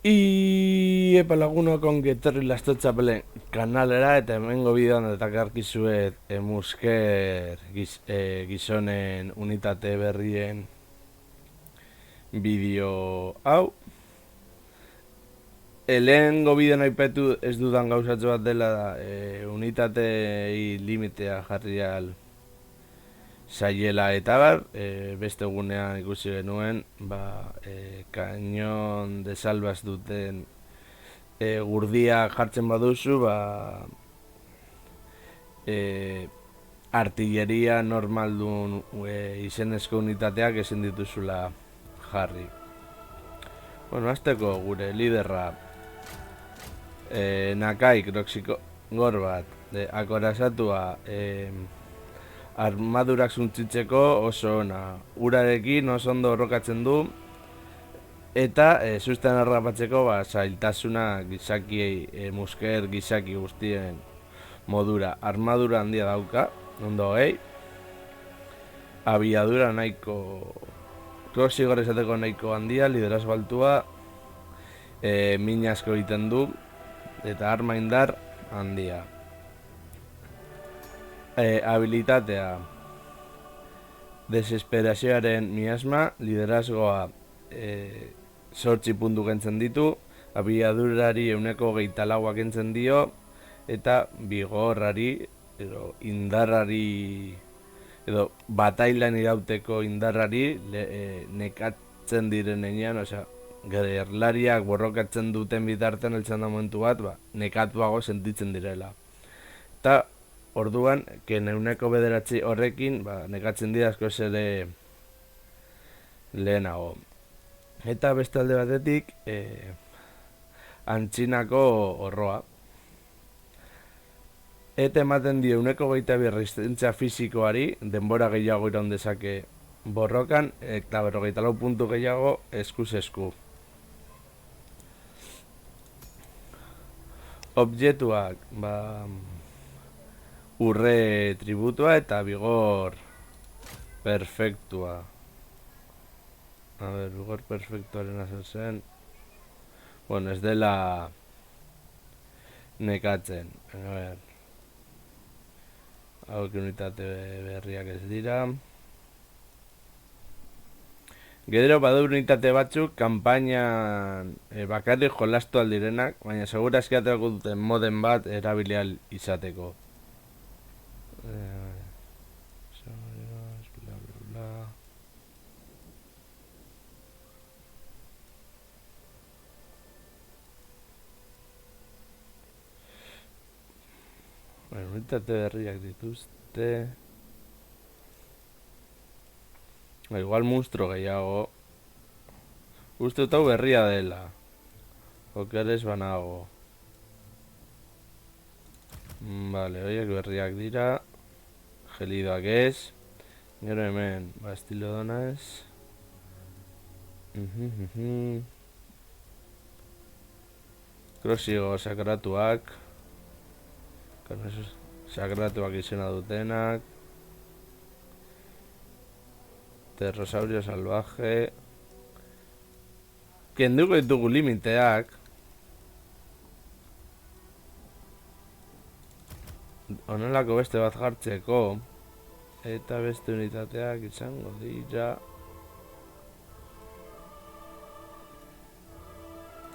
Epa lagunok ongi etorri Lastotxapelen kanalera eta hemengo bideoan datakarkizuet musker gizonen unitate berrien bideo hau. Lehengo bideoan aipetu ez dudan gauzatxo bat dela unitatei limitea jarri al saiela eta bar, beste egunean ikusi genuen, kañon de salvas duten gurdia jartzen baduzu, artilleria normaldun izenezko unitateak ezin dituzula jarri. Bueno, azteko gure liderra Nakai Kroxiko gor bat, akorazatua armadurak zuntzitzeko oso ona. Urarekin oso ondo borrokatzen du eta susten harrapatzeko zailtasuna gizakiei, musker gizaki guztien modura. Armadura handia dauka, ondo abiadura nahiko Kroxigor esateko nahiko handia, liderazgo altua, min asko egiten du eta arma indar handia. Habilitatea desesperazioaren miasma, liderazgoa 8 puntu kentzen ditu, abiadurari 24 kentzen dio, eta bigorrari edo indarrari edo batailan irauteko indarrari nekatzen direnean, gerlariak borrokatzen duten bitartean heltzen da momentu bat, nekatuago sentitzen direla. Eta orduan, neuneko bederatzi horrekin, nekatzen dira asko ere lehenago. Eta beste alde batetik, antzinako horroa. Eta ematen dio uneko 22 resistentzia fisikoari, denbora gehiago iraun dezake borrokan, eta 44 puntu gehiago eskuz esku. Objektuak, urre tributua eta bigor perfektua. Bigor perfektuaren azen zen. Bueno, ez dela nekatzen. Hauek unitate berriak ez dira. Gero badu unitate batzuk kanpainan bakarrik jolastu aldirenak, baina segura eskiaterako duten moden bat erabilial izateko. Unitate berriak dituzte. Igual monstruo gehiago. Uste dut hau berria dela. Okeres banago. Vale, horiek berriak dira. Gelidoak ez. Gero hemen, estilo dona ez. Kroxigo sakratuak. Sakratuak izena dutenak. Terrosaurio salvaje. Kenduko ditugu limiteak. Honelako beste bat jartzeko. Eta beste unitateak izango dira.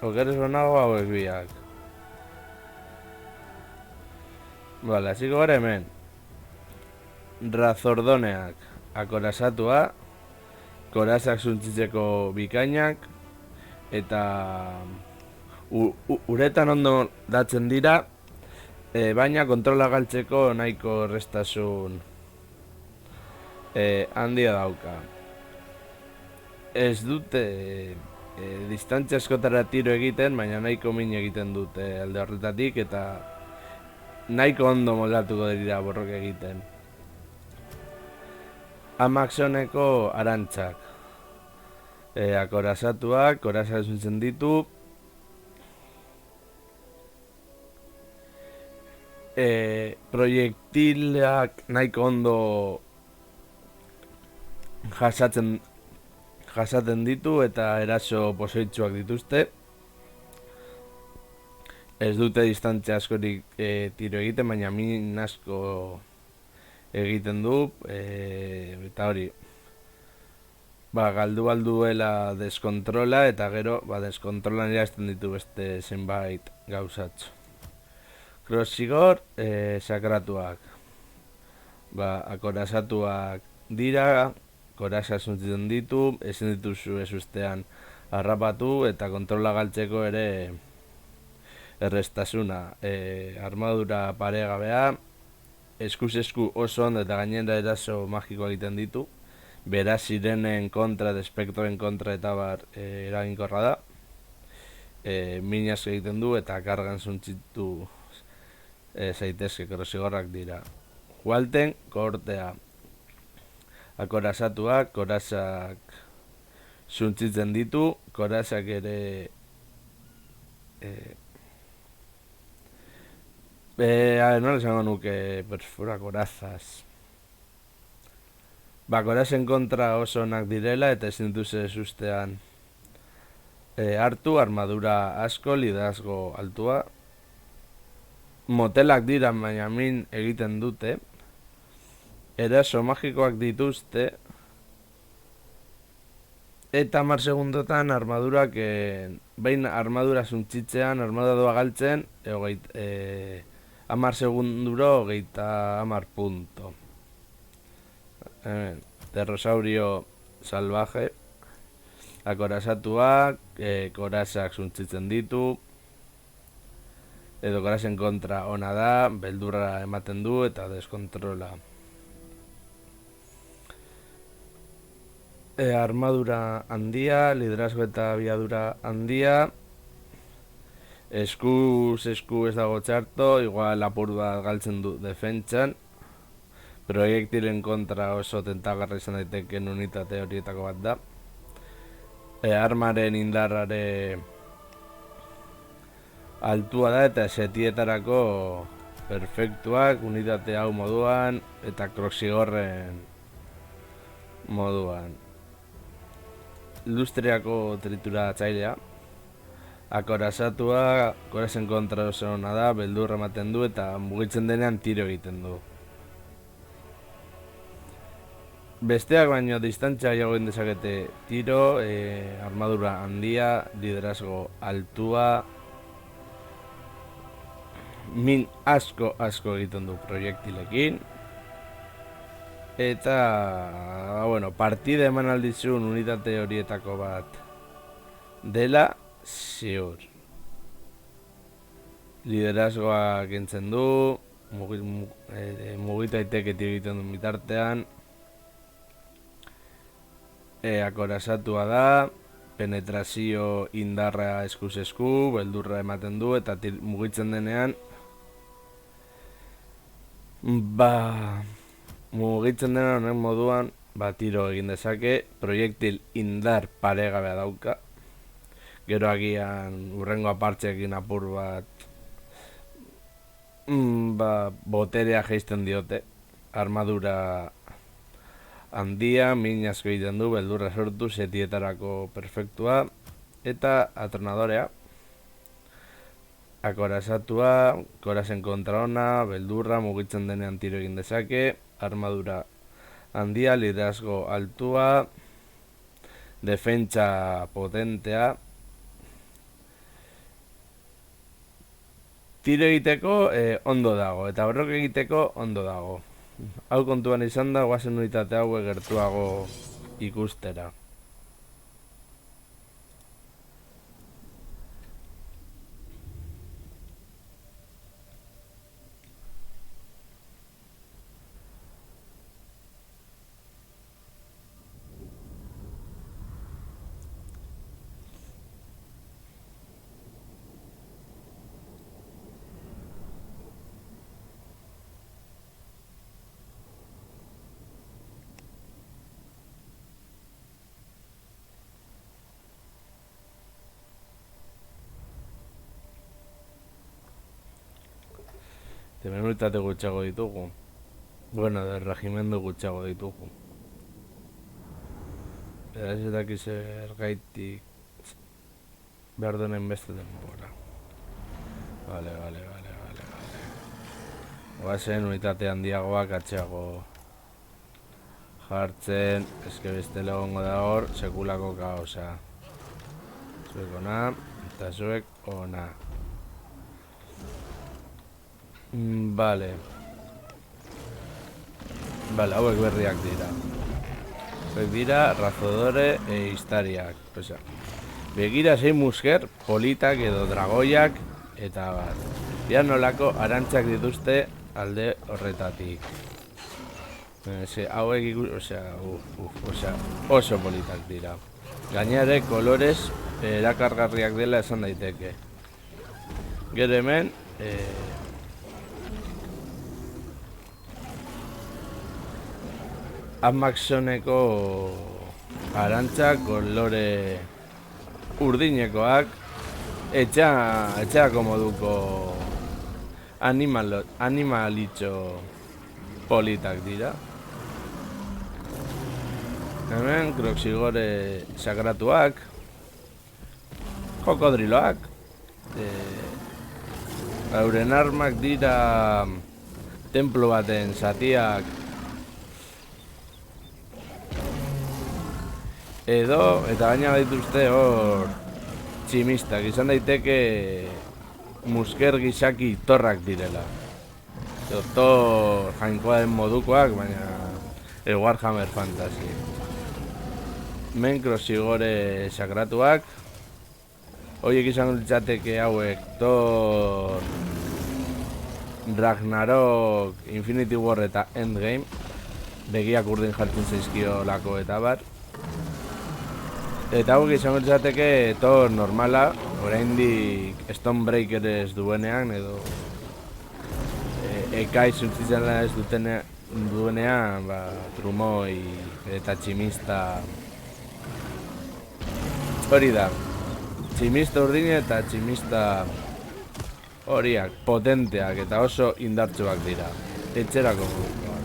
Okeres bonago hauek biak. Vale, hasiko gara hemen. Razordoneak akorazatua, korazak zuntzitzeko bikainak, eta uretan ondo datzen dira, baina kontrola galtzeko nahiko errestasun handia dauka. Ez dute distantzia askotara tiro egiten, baina nahiko min egiten dute alde horretatik, eta nahiko ondo moldatuko dira borrok egiten. Amaxoneko arantzak. Akorazatuak, korazak zuntzen ditu. Proiektilak nahiko ondo jasaten ditu eta eraso pozoitsuak dituzte. Ez dute distantzia askorik tiro egiten, baina min asko egiten du, eta hori, galdu alduela deskontrola, eta gero, deskontrolan irazten ditu beste zenbait gauzatxo. Crossigor, sakratuak. Akorasatuak dira, korasa suntzen ditu, ezin dituzu ez ustean harrapatu, eta kontrola galtzeko ere errestasuna. Armadura paregabea, eskuz esku oso ondo eta gainera eraso magikoa egiten ditu. Beraz sirenen kontra, despektoren kontra eta eraginkorra da. Min asko egiten du eta kargan zuntzitu zaitezke krosigorrak dira. Walten, kortea. Akorasatuak, korasak zuntzitzen ditu, korasak ere nola esango nuke perfura korazaz. Korazen kontra oso onak direla eta ezin dituze ustean hartu, armadura asko, liderazgo altua. Motelak dira, baina min egiten dute. Eraso magikoak dituzte. Eta 10 segundotan armadurak, behin armadura suntzitzean, armadura doa galtzen, 10 segunduro 30 punto. Terrosaurio salvaje. Akorasatuak, korasak suntzitzen ditu. Edo korasen kontra ona da, beldurra ematen du eta deskontrola. Armadura handia, liderazgo eta abiadura handia. Eskuz esku ez dago txarto, igual apur bat galtzen du defentsan. Proiektilen kontra oso tentagarra izan daiteken unitate horietako bat da. Armaren indarrare altua da eta setietarako perfektuak, unitate hau moduan eta krosigorren moduan. Lustriako tritura txailea. Akorasatua, korasen kontra oso ona da, beldurra ematen du eta mugitzen denean tiro egiten du. Besteak baino distantzia jagoen dezakete tiro, armadura handia, liderazgo altua, min asko egiten du proiektilekin. Eta, partida eman aldizun unitate horietako bat dela, ziur. Liderazgoa kentzen du, mugitu daiteke tiro egiten du bitartean. Akorasatua da, penetrazio indarra eskuz esku, beldurra ematen du eta mugitzen denean mugitzen denean honen moduan tiro egin dezake, proiektil indar paregabea dauka. Gero agian urrengo apartzeekin apur bat boterea jaisten diote. Armadura handia, min asko egiten du, beldurra sortu, setietarako perfektua. Eta atronadorea. Akorasatua, korasen kontra ona, beldurra, mugitzen denean tiro egin dezake. Armadura handia, liderazgo altua. Defentsa potentea. Tiro egiteko ondo dago, eta borrok egiteko ondo dago. Hau kontuan izan da, guazen unitate hau gertuago ikustera. Hemen unitate gutxago ditugu. Bueno, de regimendu gutxago ditugu. Beraz ez dakiz zergaitik behar denen beste denbora. Vale. Oazen unitate handiagoak atxeago jartzen, eske beste legongo da hor, sekulako kaosa. Zuek ona, eta zuek ona. Vale, hauek berriak dira. Hauek dira razodore iztariak. Osea, begira zein musker, politak edo dragoiak, eta bat. Dira nolako arantzak dituzte alde horretatik. Hauek oso politak dira. Gainare kolorez erakargarriak dela esan daiteke. Gero hemen Amaxoneko arantzak kolore urdinekoak etxeako moduko animalitxo politak dira. Hemen kroxigore sagratuak, kokodriloak, euren armak dira templo baten zatiak edo, eta gaina dituzte hor tximistak, izan daiteke musker gizaki torrak direla. Tor jainkoa den modukoak, baina Warhammer Fantasy. Men kroxigore sagratuak, horiek izango litzateke hauek Thor, Ragnarok, Infinity War eta Endgame, begiak urdin jartzen zaizkio lako eta bar. Eta hauek izango litzateke Thor normala, oraindik Stonebreaker ez duenean, edo ekaiz utzitzen ez duenean, trumoi eta tximista. Hori da, tximista urdine eta tximista horiak, potenteak eta oso indartsuak dira, etxerako modukoak.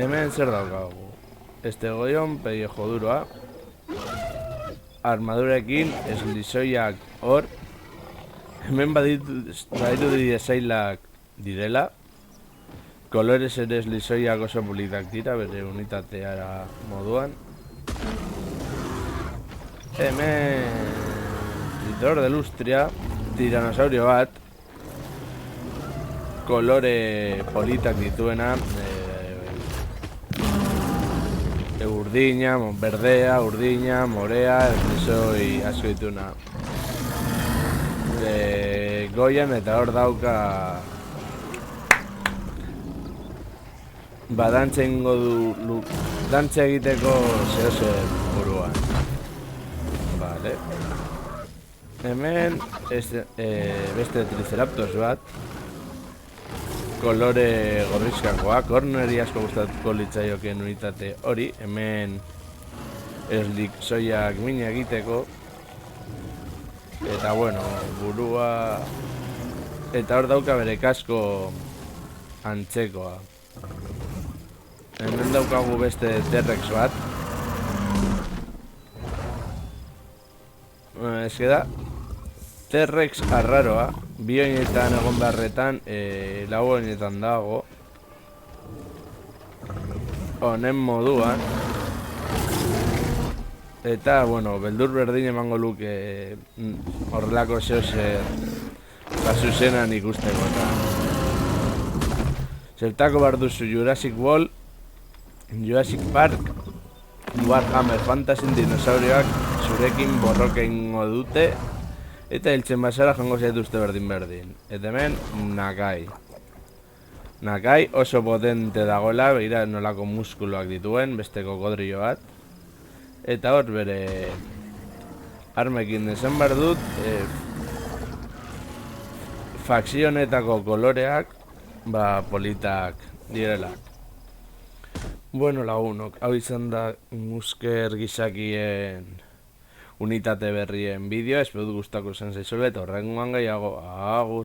Hemen zer daukagu? Estegoion pellejo duroa, armadurekin eslizoiak hor, hemen baditu didezailak direla, kolorez ere eslizoiak oso politak dira, bere unitateara moduan. Hemen Lidor de Lustria, tiranosaurio bat, kolore politak dituena, urdina, berdea, urdina, morea, eslisoi asko dituna. Goian eta hor dauka dantza ingo du, dantza egiteko zehose buruan. Vale. Hemen beste triceratops bat, kolore gorrizkakoa, korneri asko gustatuko litzaioken unitate hori, hemen eslikzoiak mina egiteko, eta bueno, burua, eta hor dauka bere kasko antzekoa. Hemen daukagu beste T-Rex bat. Ez da, T-Rex arraroa, bi oinetan egon beharretan, lau oinetan dago. Honen moduan. Eta, bueno, beldur berdin emango luke horrelako zehozer zuzenan ikusteko eta. Zertako behar duzu Jurassic World, Jurassic Park, Warhammer Fantasy dinosaurioak zurekin borroka ingo dute eta hiltzen basara jango zaituzte berdin. Eta hemen Nakai. Nakai oso potente dagoela, begira nolako muskuloak dituen, beste kokodrillo bat. Eta hor bere armekin esan behar dut, fakzionetako koloreak politak direla. Bueno lagunok, hau izan da musker gizakien unitate berrien bideoa, espero gustako zen zaizuela eta horrengoan gehiago, agur.